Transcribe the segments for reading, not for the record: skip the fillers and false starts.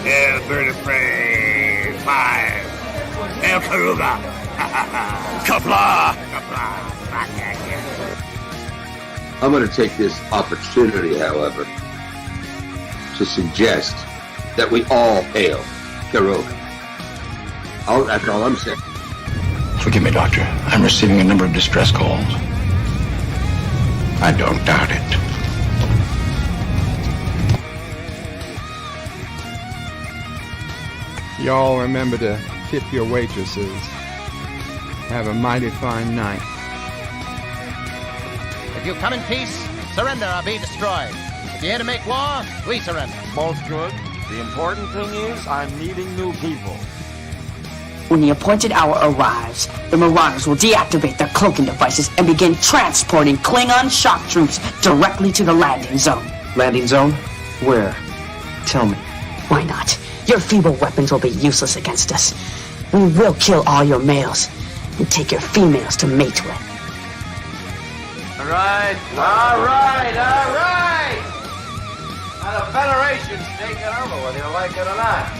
Bird of Prey 5. El Karuga. Qapla! Qapla. Back at you. I'm going to take this opportunity, however, to suggest that we all hail Karuga. That's all I'm saying. Forgive me, Doctor. I'm receiving a number of distress calls. I don't doubt it. Y'all remember to tip your waitresses. Have a mighty fine night. If you come in peace, surrender or be destroyed. If you're here to make war, we surrender. Both good. The important thing is I'm meeting new people. When the appointed hour arrives, the Marauders will deactivate their cloaking devices and begin transporting Klingon shock troops directly to the landing zone. Landing zone? Where? Tell me. Why not? Your feeble weapons will be useless against us. We will kill all your males and take your females to mate with. All right. Now the Federation's taking over, whether you like it or not.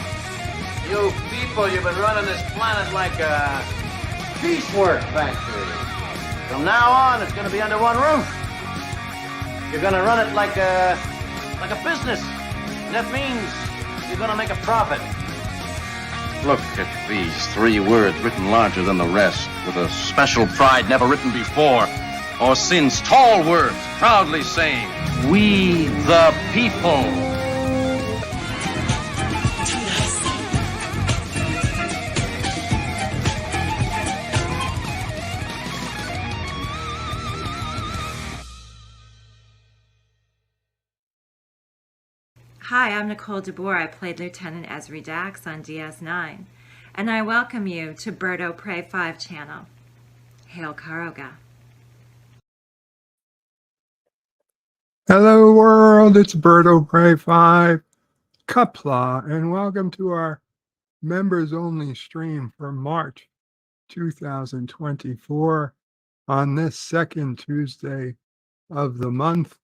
You people, you've been running this planet like a piecework factory. From now on, it's going to be under one roof. You're going to run it like a business. And that means you're going to make a profit. Look at these 3 words written larger than the rest, with a special pride never written before or since. Tall words, proudly saying, "We the people." Hi, I'm Nicole DeBoer. I played Lieutenant Ezri Dax on DS9, and I welcome you to Bird o' Prey 5 channel. Hail Karoga. Hello world, it's Bird o' Prey 5, Qapla, and welcome to our members only stream for March 2024 on this second Tuesday of the month,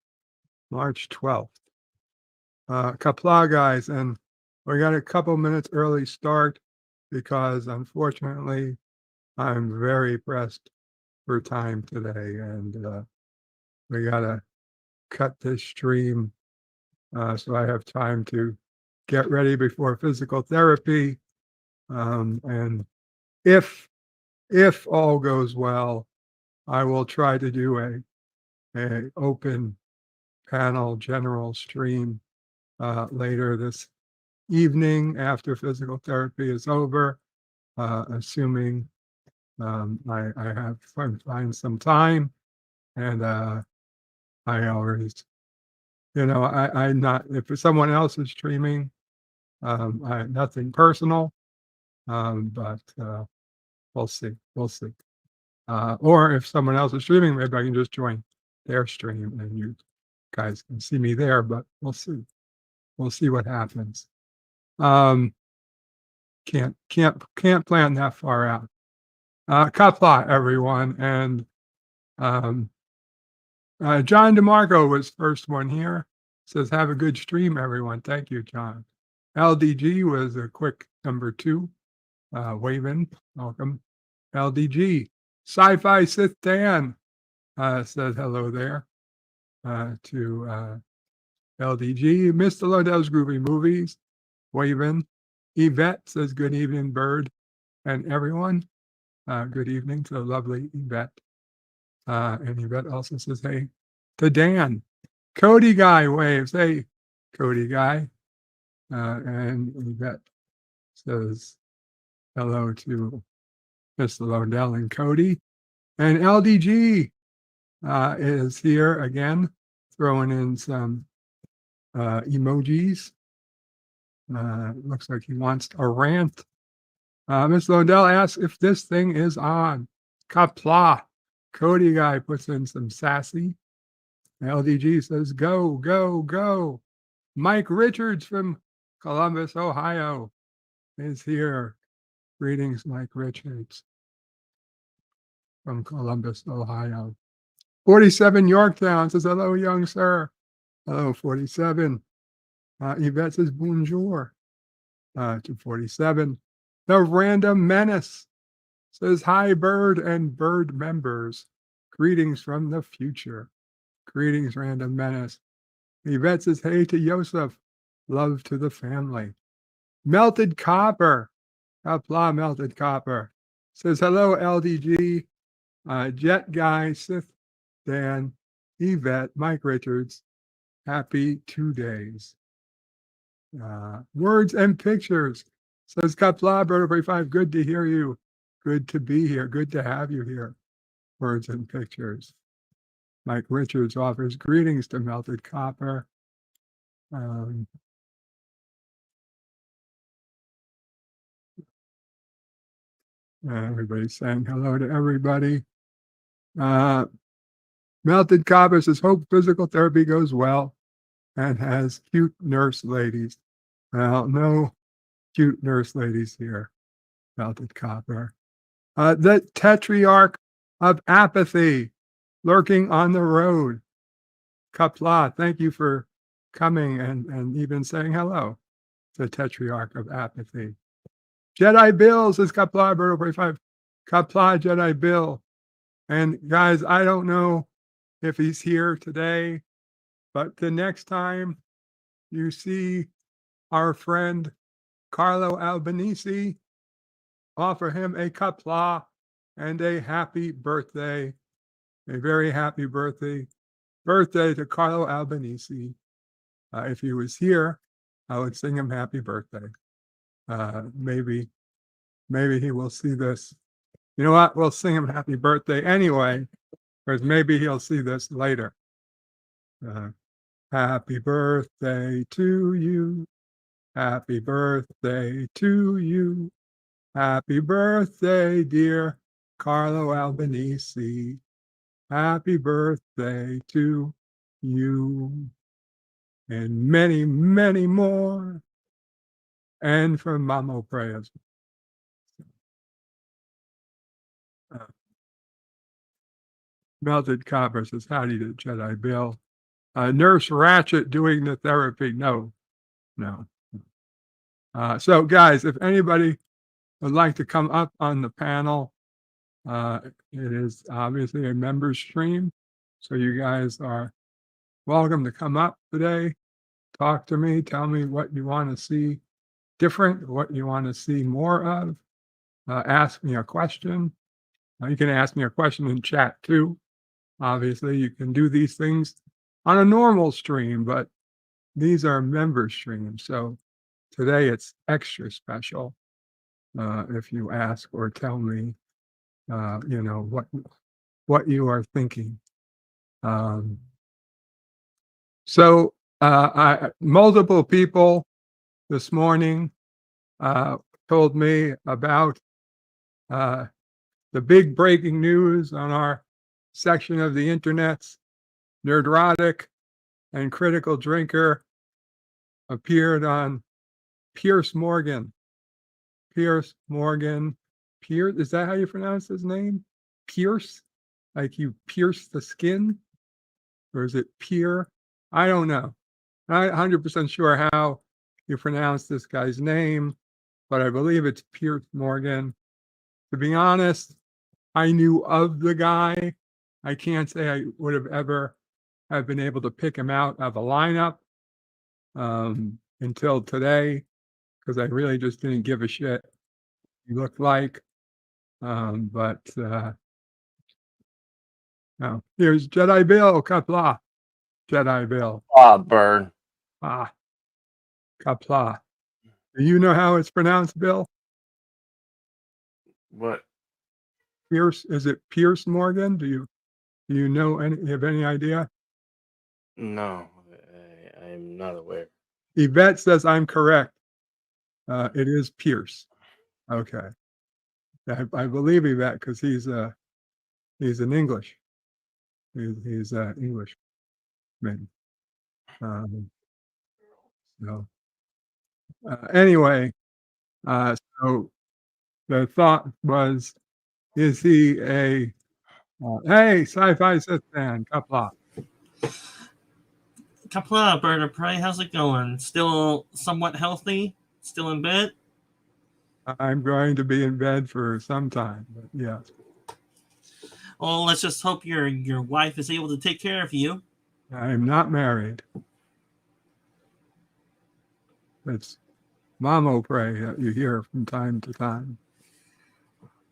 March 12th. Qapla guys, and we got a couple minutes early start because unfortunately I'm very pressed for time today, and we gotta cut this stream so I have time to get ready before physical therapy, and if all goes well, I will try to do a open panel general stream later this evening after physical therapy is over, assuming I have find some time, and I always, I'm not, if someone else is streaming, nothing personal, but we'll see. Or if someone else is streaming, maybe I can just join their stream and you guys can see me there, but we'll see. We'll see what happens. Can't plan that far out. Qapla, everyone, and John DeMarco was first one here. Says, have a good stream, everyone. Thank you, John. LDG was a quick number 2. Wavin, welcome. LDG. Sci-Fi Sith Dan said hello there to LDG. Mr. Lodell's Groovy Movies. Wavin. Yvette says, good evening, Bird and everyone. Good evening to the lovely Yvette. And Yvette also says, hey, to Dan. Cody Guy waves. Hey, Cody Guy. And Yvette says hello to Mr. Lodell and Cody. And LDG is here again, throwing in some emojis. Looks like he wants a rant. Mr. Lodell asks if this thing is on. Qapla. Cody Guy puts in some sassy. LDG says, go, go, go. Mike Richards from Columbus, Ohio is here. Greetings, Mike Richards from Columbus, Ohio. 47 Yorktown says, hello, young sir. Hello, 47. Yvette says, bonjour. 247. The Random Menace says, hi, Bird and Bird members. Greetings from the future. Greetings, Random Menace. Yvette says, hey to Yosef. Love to the family. Melted Copper. Qapla Melted Copper. Says, hello, LDG. Jet Guy, Sith Dan, Yvette, Mike Richards. Happy 2 days. Words and pictures. Says Qapla, Bird 5. Good to hear you. Good to be here. Good to have you here. Words and pictures. Mike Richards offers greetings to Melted Copper. Everybody's saying hello to everybody. Melted Copper says, hope physical therapy goes well and has cute nurse ladies. Well, no cute nurse ladies here. Melted Copper. The Tetrarch of Apathy lurking on the road. Qapla, thank you for coming and even saying hello. The Tetrarch of Apathy. Jedi Bill says Qapla, Bird 45. Qapla, Jedi Bill. And guys, I don't know if he's here today, but the next time you see our friend Carlo Albanese, offer him a Qapla and a happy birthday. A very happy birthday to Carlo Albanese. If he was here, I would sing him happy birthday. Maybe he will see this. You know what? We'll sing him happy birthday anyway, because maybe he'll see this later. Happy birthday to you. Happy birthday to you. Happy birthday, dear Carlo Albanese. Happy birthday to you. And many, many more. And from Mamo Prayers. Melted Copper says, howdy to Jedi Bill. Nurse Ratchet doing the therapy. No. So guys, if anybody would like to come up on the panel, it is obviously a member stream. So you guys are welcome to come up today. Talk to me. Tell me what you want to see different, what you want to see more of. Ask me a question. You can ask me a question in chat too. Obviously, you can do these things on a normal stream, but these are member streams. So today it's extra special if you ask or tell me, what you are thinking. Multiple people this morning told me about the big breaking news on our section of the internet's Nerdrotic and Critical Drinker appeared on Piers Morgan. Piers Morgan. Piers, is that how you pronounce his name? Pierce? Like you pierce the skin? Or is it Pier? I don't know. I'm not 100% sure how you pronounce this guy's name, but I believe it's Piers Morgan. To be honest, I knew of the guy. I can't say I would have ever have been able to pick him out of a lineup until today, because I really just didn't give a shit what he looked like. No. Here's Jedi Bill, Qapla. Jedi Bill. Bird. Qapla. Do you know how it's pronounced, Bill? What? Pierce, is it Piers Morgan? Do you know have any idea? No, I'm not aware. Yvette says I'm correct. It is Pierce. Okay. I believe Yvette because he's an English. He's English man. Anyway, so the thought was, is he a hey, sci-fi Sith fan, Qapla. Qapla, Bird of Prey, how's it going? Still somewhat healthy? Still in bed? I'm going to be in bed for some time, but yeah. Well, let's just hope your wife is able to take care of you. I'm not married. It's Mamo pray that you hear from time to time.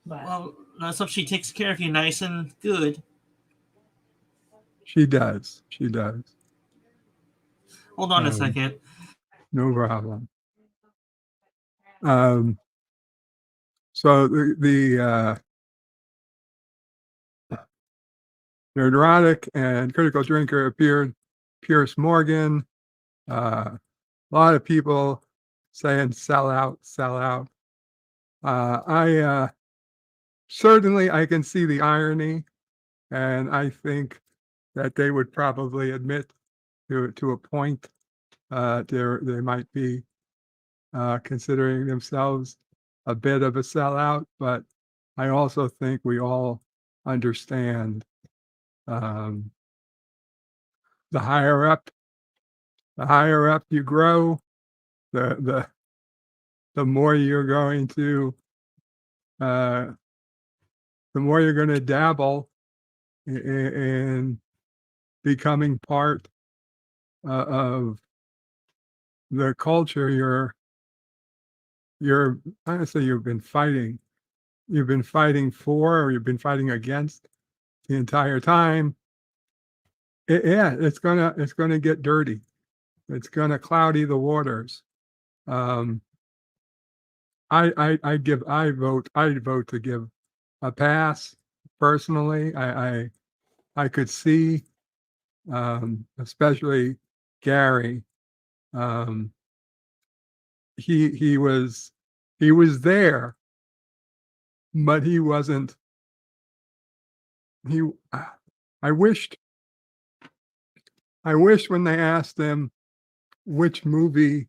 Well, let's hope she takes care of you nice and good. She does. She does. Hold on a second. No problem. So the neurotic and critical drinker appeared. Pierce Morgan. A lot of people saying sell out, sell out. I certainly I can see the irony, and I think that they would probably admit to a point they might be considering themselves a bit of a sellout, but I also think we all understand the higher up you grow, the more you're going to dabble in becoming part of the culture you're honestly you've been fighting for, or you've been fighting against the entire time. It's gonna get dirty. It's gonna cloudy the waters. I vote to give a pass. Personally, I could see, especially Gary. He was there, but he wasn't. I wished when they asked him which movie,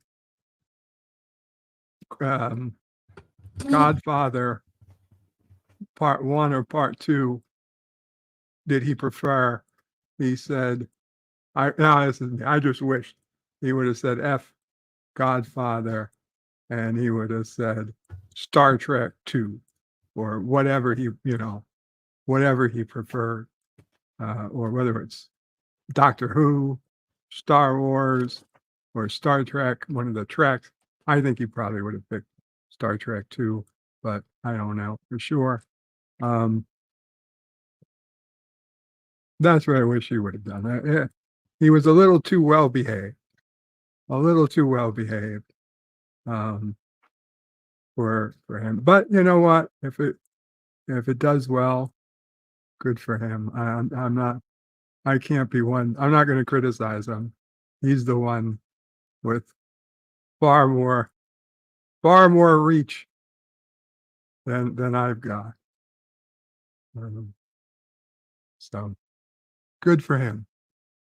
Godfather Part 1 or Part 2 did he prefer, he said, this is me. I just wished he would have said F Godfather, and he would have said Star Trek 2 or whatever he preferred, or whether it's Doctor Who, Star Wars, or Star Trek, one of the Treks. I think he probably would have picked Star Trek 2, but I don't know for sure. That's what I wish he would have done. He was a little too well behaved, for him. But you know what? If it does well, good for him. I can't be one. I'm not going to criticize him. He's the one with far more reach than I've got. So good for him.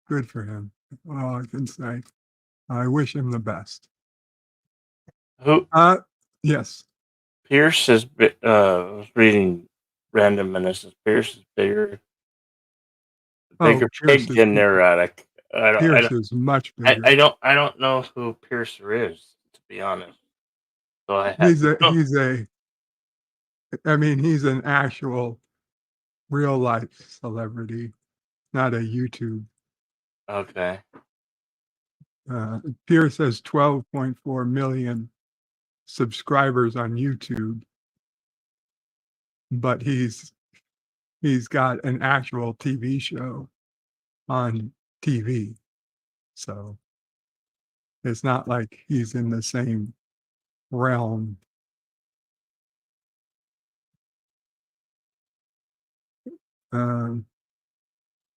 Good for him. All I can say. I wish him the best. Who? Yes. Pierce is. Was reading random menaces. Pierce is bigger. Bigger pig than neurotic. Pierce is much bigger. I don't know who Piercer is, to be honest. So he's an actual real life celebrity, not a YouTube. Okay. Pierce has 12.4 million subscribers on YouTube, but he's got an actual TV show on TV. So it's not like he's in the same realm. The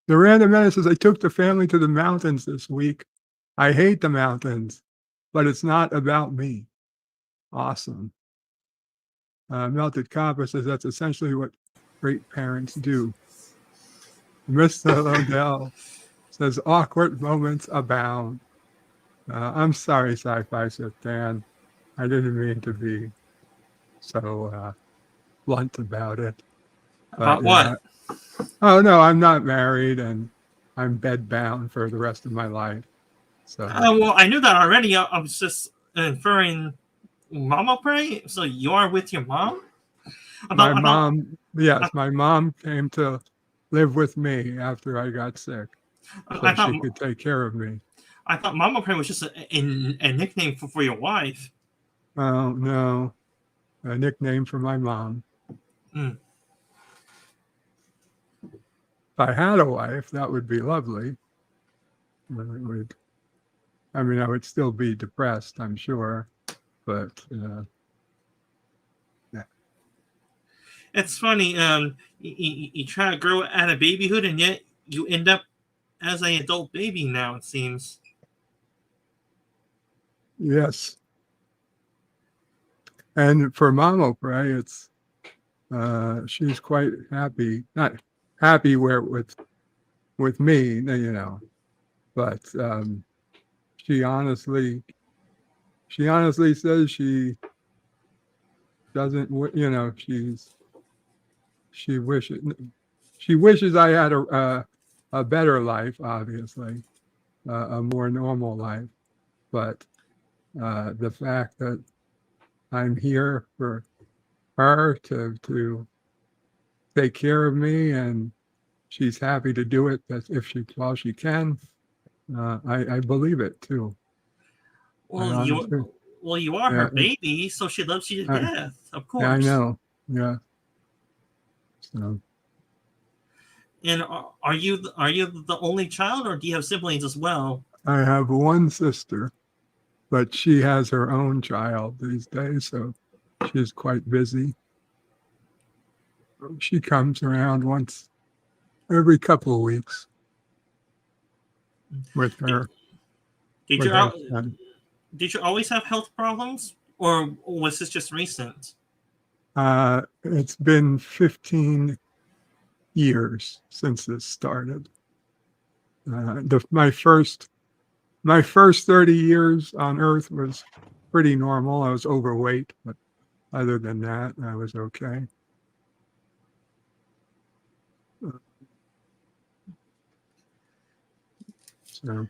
random menace says, I took the family to the mountains this week. I hate the mountains, but it's not about me. Awesome. Melted Qapla says that's essentially what great parents do. Mr. Lodell says awkward moments abound. I'm sorry, Sci-Fi said Dan. I didn't mean to be so blunt about it. About what? Oh no, I'm not married and I'm bedbound for the rest of my life. So well, I knew that already. I was just inferring Mama Pray? So you are with your mom? My mom, yes, my mom came to live with me after I got sick, so she could take care of me. I thought Mama Pray was just a nickname for your wife. Oh, no, a nickname for my mom. Mm. If I had a wife, that would be lovely. I mean, I would still be depressed, I'm sure, but yeah. It's funny. You try to grow out of babyhood, and yet you end up as an adult baby now. It seems. Yes. And for Mama Pray, it's she's quite happy. Not happy where with me, you know, but she honestly says she doesn't, you know, she wishes I had a better life, obviously, a more normal life, but the fact that I'm here for her to take care of me, and she's happy to do it while she can. I believe it too. Well, you are her baby, so she loves you to death. Of course. Yeah, I know. Yeah. So. And are you the only child, or do you have siblings as well? I have one sister, but she has her own child these days, so she's quite busy. She comes around once every couple of weeks with her. Did you always have health problems, or was this just recent? It's been 15 years since this started. My first 30 years on Earth was pretty normal. I was overweight, but other than that, I was okay. So,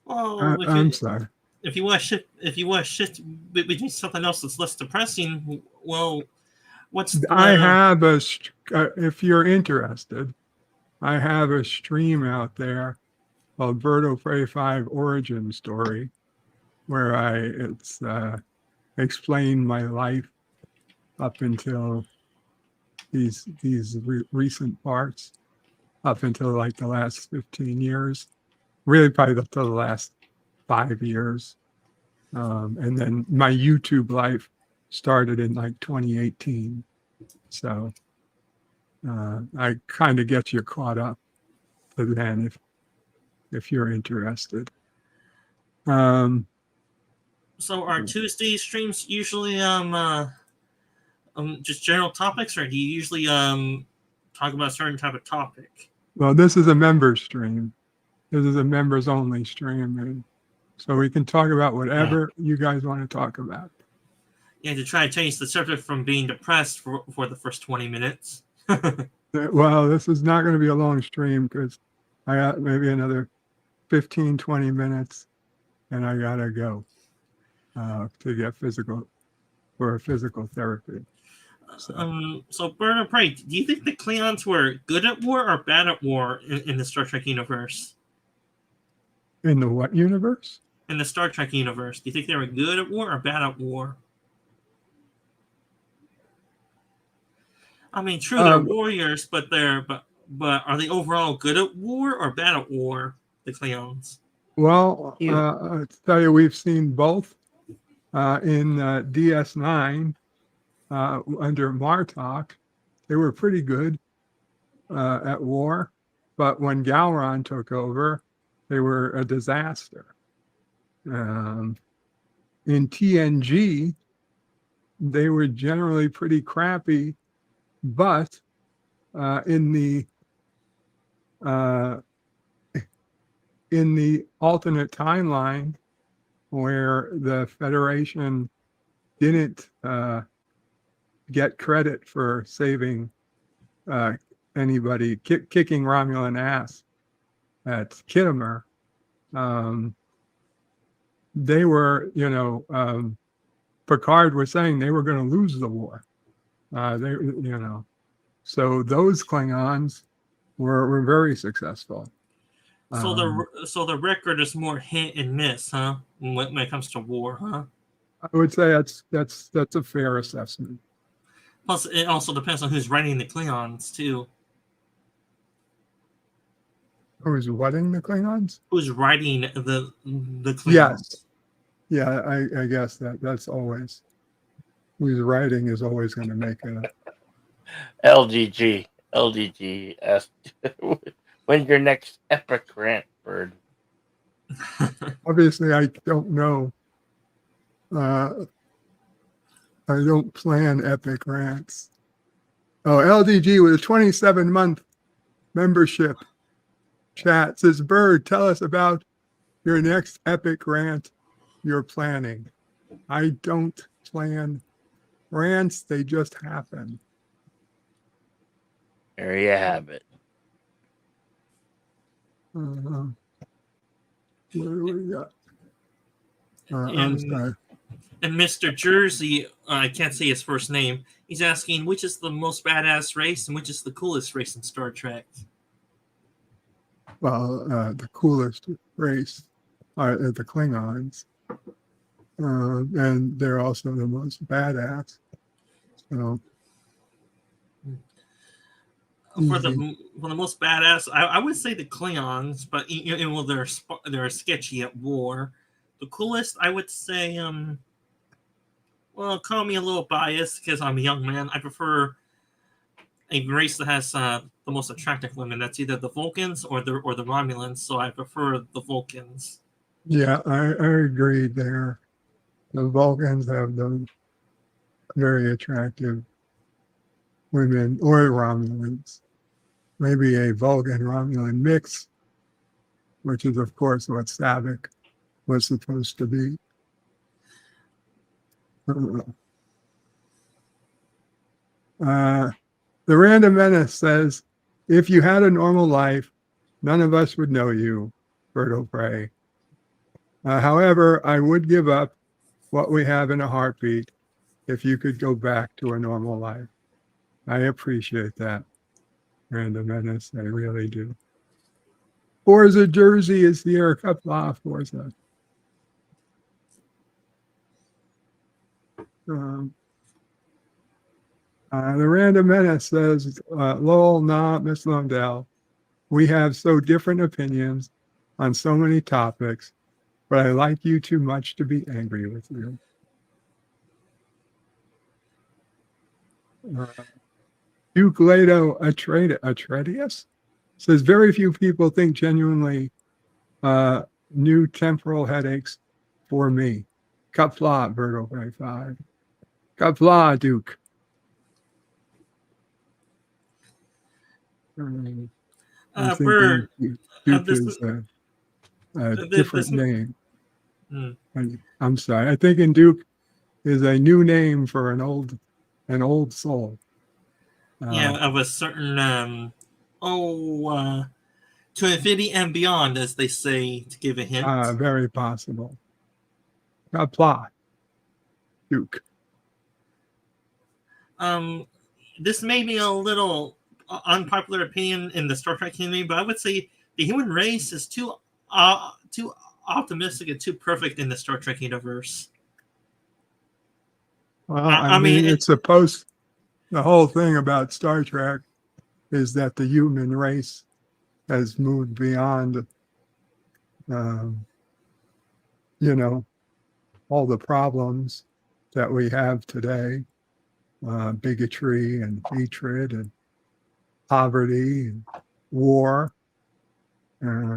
I'm sorry. If you want to shift between something else that's less depressing, well, I have if you're interested, I have a stream out there called Birdo Prey 5 Origin Story, where it's explained my life up until these recent parts, up until like the last 15 years, really probably up to the last 5 years. And then my YouTube life started in like 2018. So I kind of get you caught up to then if you're interested. So are Tuesday streams usually just general topics, or do you usually talk about a certain type of topic? Well, this is a member stream. This is a members only stream, and so we can talk about whatever you guys want to talk about. Yeah, to try to change the subject from being depressed for the first 20 minutes. Well, this is not going to be a long stream because I got maybe another 15, 20 minutes, and I gotta go to get physical therapy. So Bird of Prey, do you think the Klingons were good at war or bad at war in the Star Trek universe? In the what universe? In the Star Trek universe, do you think they were good at war or bad at war? I mean, true, they're warriors, but are they overall good at war or bad at war? The Klingons. Well, I'll tell you, we've seen both in DS9 under Martok. They were pretty good at war, but when Gowron took over, they were a disaster. In TNG, they were generally pretty crappy, but in the alternate timeline where the Federation didn't get credit for saving anybody, kicking Romulan ass at Kittimer, they were, Picard was saying they were going to lose the war. So those Klingons were very successful. So the record is more hit and miss, huh? When it comes to war, huh? I would say that's a fair assessment. Plus, it also depends on who's writing the Klingons too. Who's writing the Klingons? Who's writing the Klingons? Yes. Yeah, I guess that's always who's writing is always going to make a LDG asked when's your next epic rant, Bird? Obviously, I don't know. I don't plan epic rants. Oh, LDG with a 27-month membership chat says, Bird, tell us about your next epic rant you're planning. I don't plan rants, they just happen. There you have it. What do we got? I'm sorry. And Mr. Jersey, I can't say his first name, he's asking which is the most badass race and which is the coolest race in Star Trek. Well, the coolest race are the Klingons. And they're also the most badass. So, for the most badass, I would say the Klingons, but they're sketchy at war. The coolest, I would say, well, call me a little biased because I'm a young man. I prefer a race that has the most attractive women. That's either the Vulcans or the Romulans. So I prefer the Vulcans. Yeah, I agree there. The Vulcans have the very attractive women, or Romulans. Maybe a Vulcan-Romulan mix, which is, of course, what Savick was supposed to be. The Random Menace says, if you had a normal life, none of us would know you, Berto Prey. However, I would give up what we have in a heartbeat if you could go back to a normal life. I appreciate that, Random Menace. I really do. Forza Jersey is here. Qapla, Forza. The Random Menace says, lol, nah, Miss Lundell. We have so different opinions on so many topics, but I like you too much to be angry with you. Duke Leto Atreides says, very few people think genuinely new temporal headaches for me. Qapla, Berto Ray 5. Qapla, Duke. Bird, Duke is a different name. I'm sorry. I think Duke is a new name for an old soul. Of a certain to infinity and beyond, as they say, to give a hint. Very possible. Qapla, Duke. This may be a little unpopular opinion in the Star Trek community, but I would say the human race is too optimistic and too perfect in the Star Trek universe. Well, I mean, it's supposed. The whole thing about Star Trek is that the human race has moved beyond, all the problems that we have today, bigotry and hatred and poverty and war.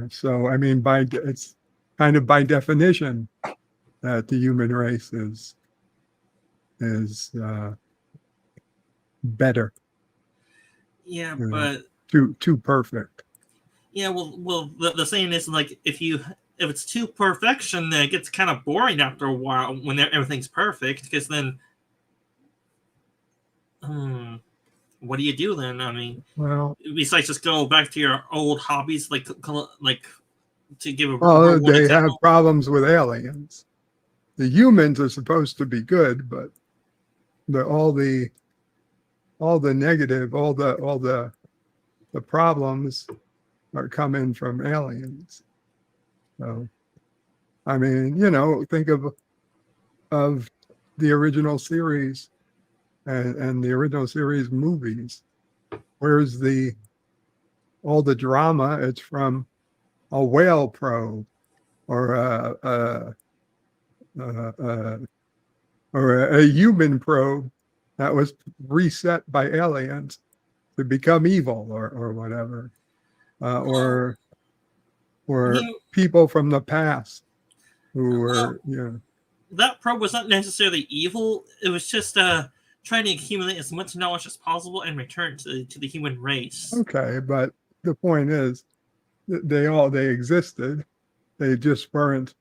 So, I mean, it's kind of by definition that the human race is better. Yeah, but too perfect. Yeah, well, the saying is like if it's too perfection, then it gets kind of boring after a while when everything's perfect. Because then, what do you do then? I mean, well, besides just go back to your old hobbies, like to give a well, they have problems with aliens. the humans are supposed to be good, but all the negative, all the problems are coming from aliens. So, I mean, think of the original series and the original series movies. Where's all the drama? It's from a whale probe or a human probe that was reset by aliens to become evil or whatever, or people from the past who were, that probe was not necessarily evil. It was just trying to accumulate as much knowledge as possible and return to the human race. Okay, but the point is, they existed. They just weren't.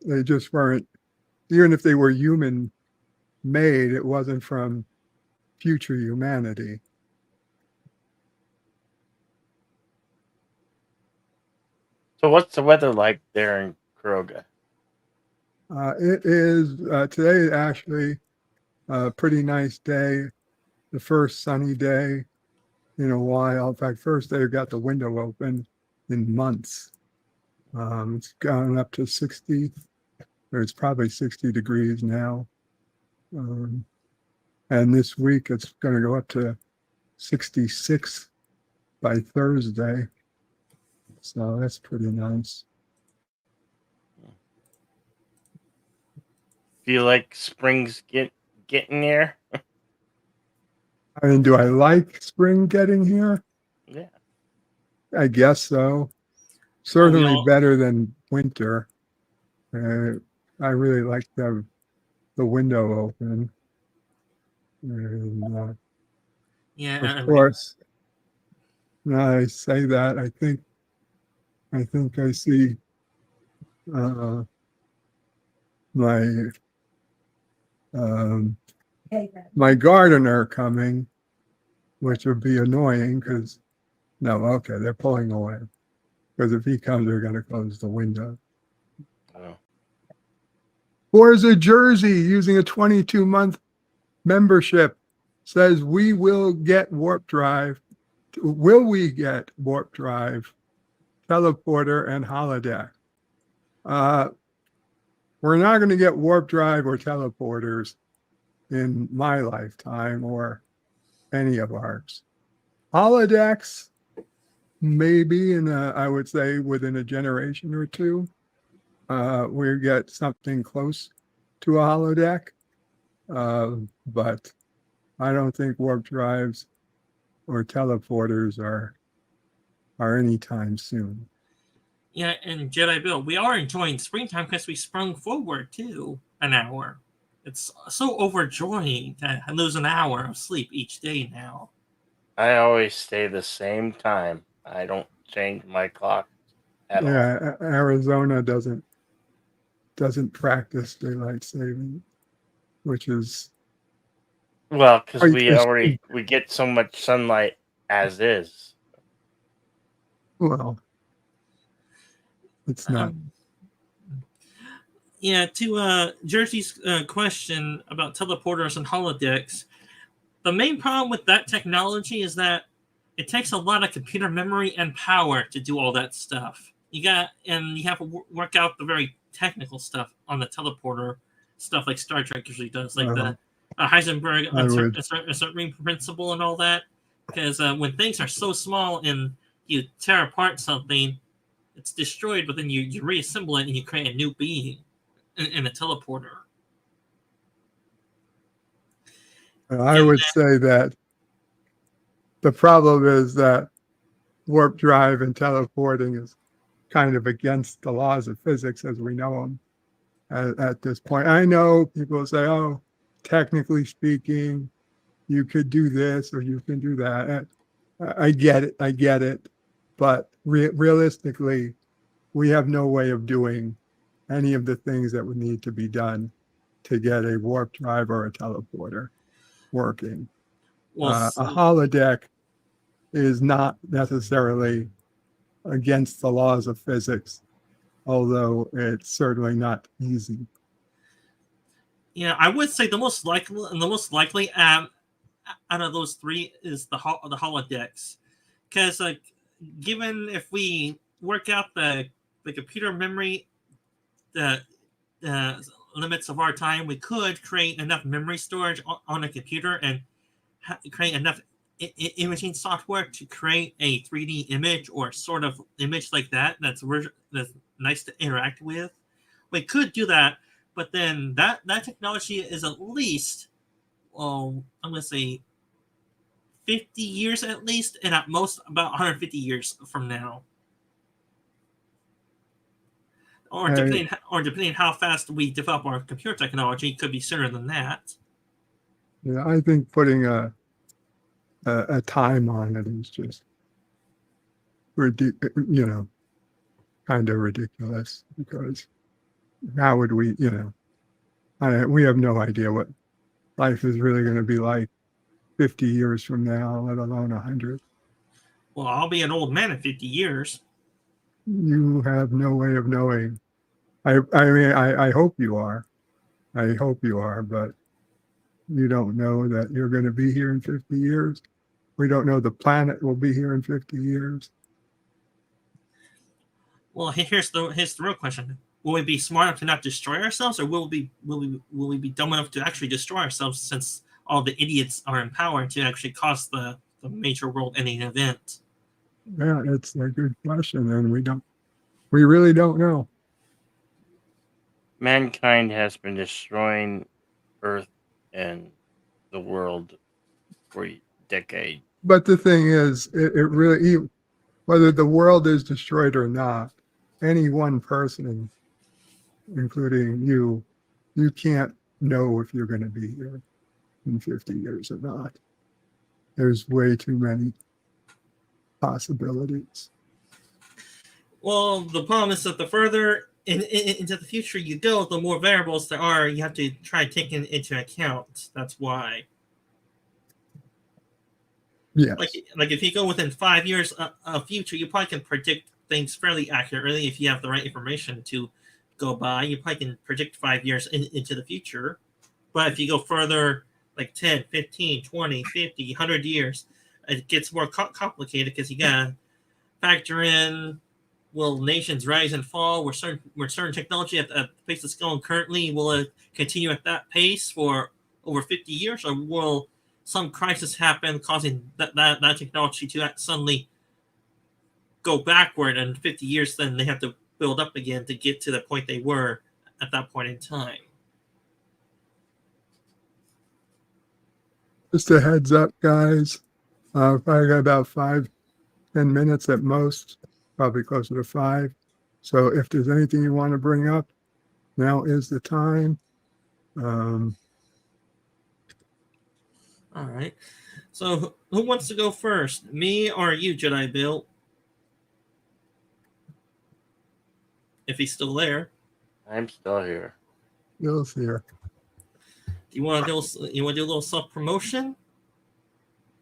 Even if they were human made, it wasn't from future humanity. So what's the weather like there in Kuroga? It is today actually a pretty nice day, the first sunny day in a while. In fact, first day I got the window open in months. It's gone up to 60, or it's probably 60 degrees now. And this week it's going to go up to 66 by Thursday. So that's pretty nice. Do you like springs getting there? I mean, do I like spring getting here? Yeah. I guess so. Certainly better than winter. I really like the window open. And, of course, now I say that, I think I see my gardener coming, which would be annoying because they're pulling away. Because if he comes, they're going to close the window. Oh. Forza Jersey, using a 22-month membership, says we will get warp drive. Will we get warp drive, teleporter, and holodeck? We're not going to get warp drive or teleporters in my lifetime or any of ours. Holodecks, maybe I would say within a generation or two, we get something close to a holodeck. But I don't think warp drives or teleporters are anytime soon. Yeah, and Jedi Bill, we are enjoying springtime because we sprung forward too an hour. It's so overjoying to lose an hour of sleep each day now. I always stay the same time. I don't change my clock at all. Yeah, Arizona doesn't practice daylight saving, which is well, because we get so much sunlight as is. Well, it's not. Yeah, to Jersey's question about teleporters and holodecks, the main problem with that technology is that it takes a lot of computer memory and power to do all that stuff. You have to work out the very technical stuff on the teleporter, stuff like Star Trek usually does, like the Heisenberg uncertain principle and all that. Because when things are so small and you tear apart something, it's destroyed, but then you reassemble it and you create a new being in a teleporter. I would say that the problem is that warp drive and teleporting is kind of against the laws of physics as we know them at this point. I know people say, oh, technically speaking, you could do this or you can do that. I get it. But realistically, we have no way of doing any of the things that would need to be done to get a warp drive or a teleporter working. A holodeck is not necessarily against the laws of physics, although it's certainly not easy Yeah, I would say the most likely out of those three is the holodecks, because like given if we work out the computer memory, the limits of our time, we could create enough memory storage on a computer and create enough imaging software to create a 3D image or sort of image like that. That's nice to interact with. We could do that, but then that technology is at least, I'm gonna say 50 years at least, and at most about 150 years from now. Or depending how fast we develop our computer technology, could be sooner than that. Yeah, I think putting a time on it is just kind of ridiculous, because how would we, we have no idea what life is really going to be like 50 years from now, let alone 100. Well, I'll be an old man in 50 years. You have no way of knowing. I hope you are. I hope you are, but you don't know that you're going to be here in 50 years. We don't know the planet will be here in 50 years. Well, here's the real question: will we be smart enough to not destroy ourselves, or will we be dumb enough to actually destroy ourselves, since all the idiots are in power to actually cause the major world-ending event? Yeah, it's a good question, and we really don't know. Mankind has been destroying Earth and the world for decades. But the thing is, it really, whether the world is destroyed or not, any one person, including you can't know if you're going to be here in 50 years or not. There's way too many possibilities. Well, the problem is that the further into the future you go, the more variables there are you have to try to take into account. That's why. Yeah. Like if you go within 5 years of future, you probably can predict things fairly accurately if you have the right information to go by. You probably can predict 5 years into the future. But if you go further, like 10, 15, 20, 50, 100 years, it gets more complicated, because you got to factor in, will nations rise and fall? Where certain technology at the pace it's going currently, will it continue at that pace for over 50 years? Or will some crisis happen causing that technology to suddenly go backward, and 50 years then they have to build up again to get to the point they were at that point in time? Just a heads up, guys. Probably got about 5-10 minutes at most, probably closer to 5. So if there's anything you want to bring up, now is the time. All right. So who wants to go first? Me or you, Jedi Bill? If he's still there. I'm still here. Bill's here. Do you want to do a little self-promotion?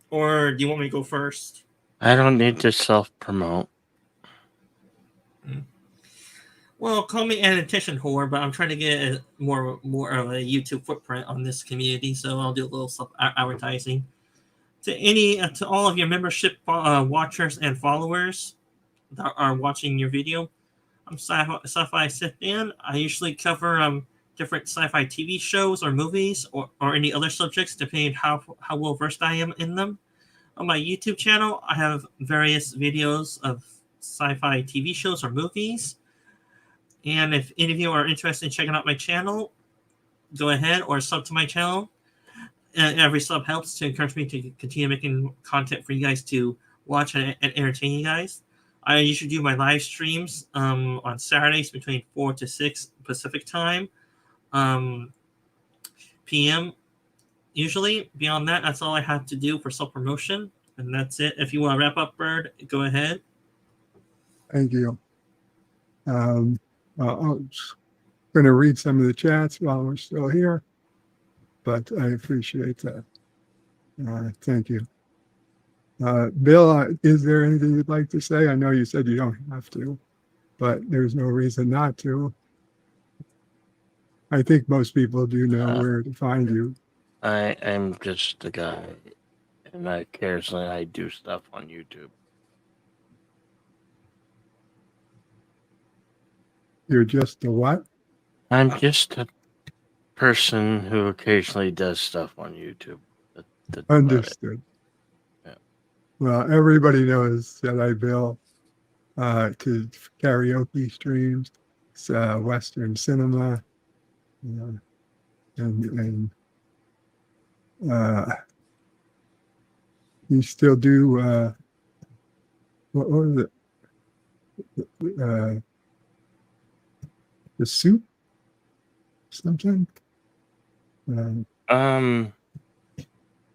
Or do you want me to go first? I don't need to self-promote. Well, call me an attention whore, but I'm trying to get more of a YouTube footprint on this community, so I'll do a little self-advertising. To all of your membership watchers and followers that are watching your video, I'm Sci-Fi Sit-In. I usually cover different sci-fi TV shows or movies or any other subjects, depending how well versed I am in them. On my YouTube channel, I have various videos of sci-fi TV shows or movies. And if any of you are interested in checking out my channel, go ahead or sub to my channel. And every sub helps to encourage me to continue making content for you guys to watch and entertain you guys. I usually do my live streams on Saturdays between 4 to 6 Pacific time. PM usually. Beyond that, that's all I have to do for self-promotion, and that's it. If you want to wrap up, Bird, go ahead. Thank you. I'm going to read some of the chats while we're still here, but I appreciate that. Thank you. Bill, is there anything you'd like to say? I know you said you don't have to, but there's no reason not to. I think most people do know where to find you. I'm just a guy, and occasionally I do stuff on YouTube. You're just a what? I'm just a person who occasionally does stuff on YouTube. That's Understood. Yeah. Well, everybody knows Jedi Bill to karaoke streams, Western cinema, and you still do what was it? The soup, something.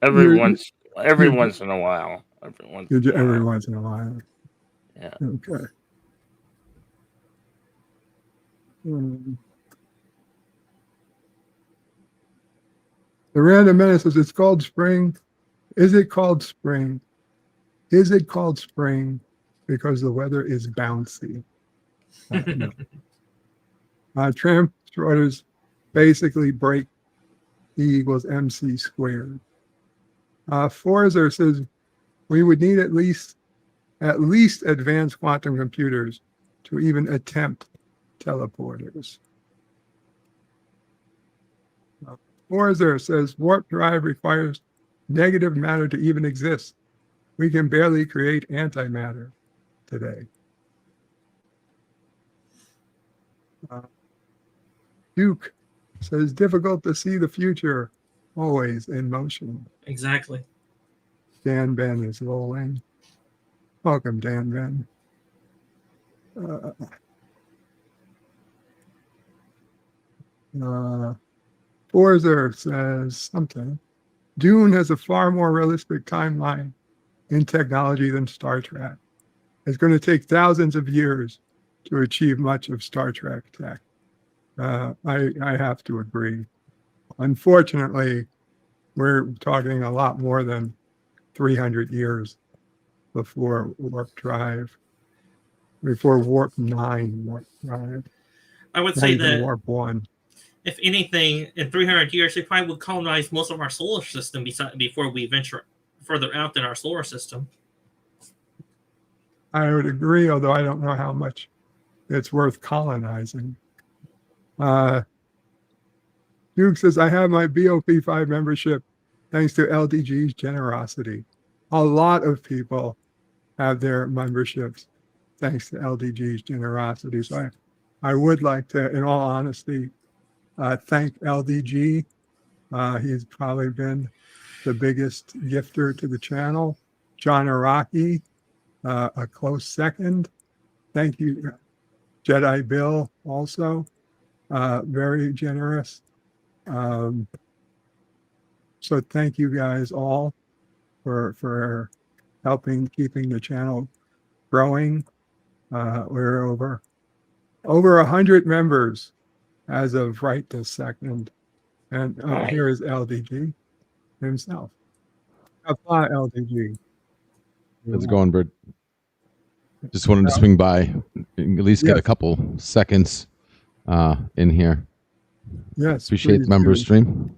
Every once in a while. Every once in a while. Yeah. Okay. The Random Menace says it's called spring. Is it called spring? Is it called spring because the weather is bouncy? No. Transporters basically break E equals MC squared. Forzer says we would need at least advanced quantum computers to even attempt teleporters. Forzer says warp drive requires negative matter to even exist. We can barely create antimatter today. Duke says difficult to see the future, always in motion. Exactly. Dan Ben is rolling. Welcome, Dan Ben. Forzer says something. Dune has a far more realistic timeline in technology than Star Trek. It's going to take thousands of years to achieve much of Star Trek tech. I have to agree. Unfortunately, we're talking a lot more than 300 years before warp drive, before warp 9 warp drive. I would say that warp 1. If anything, in 300 years, they probably would colonize most of our solar system before we venture further out than our solar system. I would agree, although I don't know how much it's worth colonizing. Duke says, I have my BOP5 membership thanks to LDG's generosity. A lot of people have their memberships thanks to LDG's generosity. So I would like to, in all honesty, thank LDG. He's probably been the biggest gifter to the channel. John Araki, a close second. Thank you, Jedi Bill, also very generous. So thank you guys all for helping keeping the channel growing. We're over 100 members as of right this second. And here is LDG himself. Apply LDG. How's it going, Bert? Just wanted to swing by, at least get a couple seconds in here. Yes. Appreciate the member stream.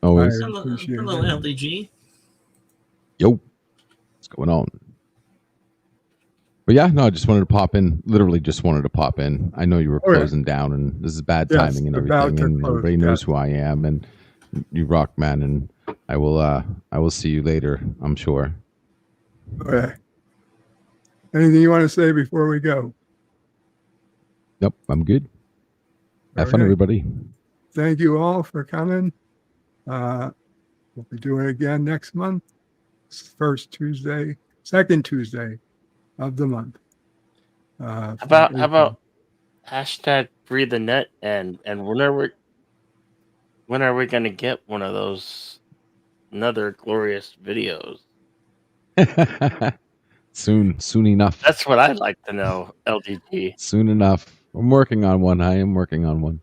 Always. Hello, LDG. Yo. What's going on? But yeah, no, I just wanted to pop in. Literally just wanted to pop in. I know you were closing down, and this is bad timing and everything, and everybody knows who I am, and you rock, man, and I will see you later, I'm sure. Okay. Anything you want to say before we go? Nope, I'm good. Have fun, everybody. Thank you all for coming. We'll be doing it again next month. Second Tuesday of the month. How about hashtag free the net and when are we gonna get one of those another glorious videos? Soon enough. That's what I'd like to know, LDG. Soon enough. I'm working on one. I am working on one.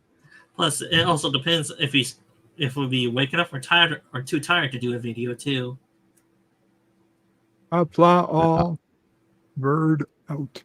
Plus, it also depends if we'll be waking up or tired or too tired to do a video too. Qapla all, bird out.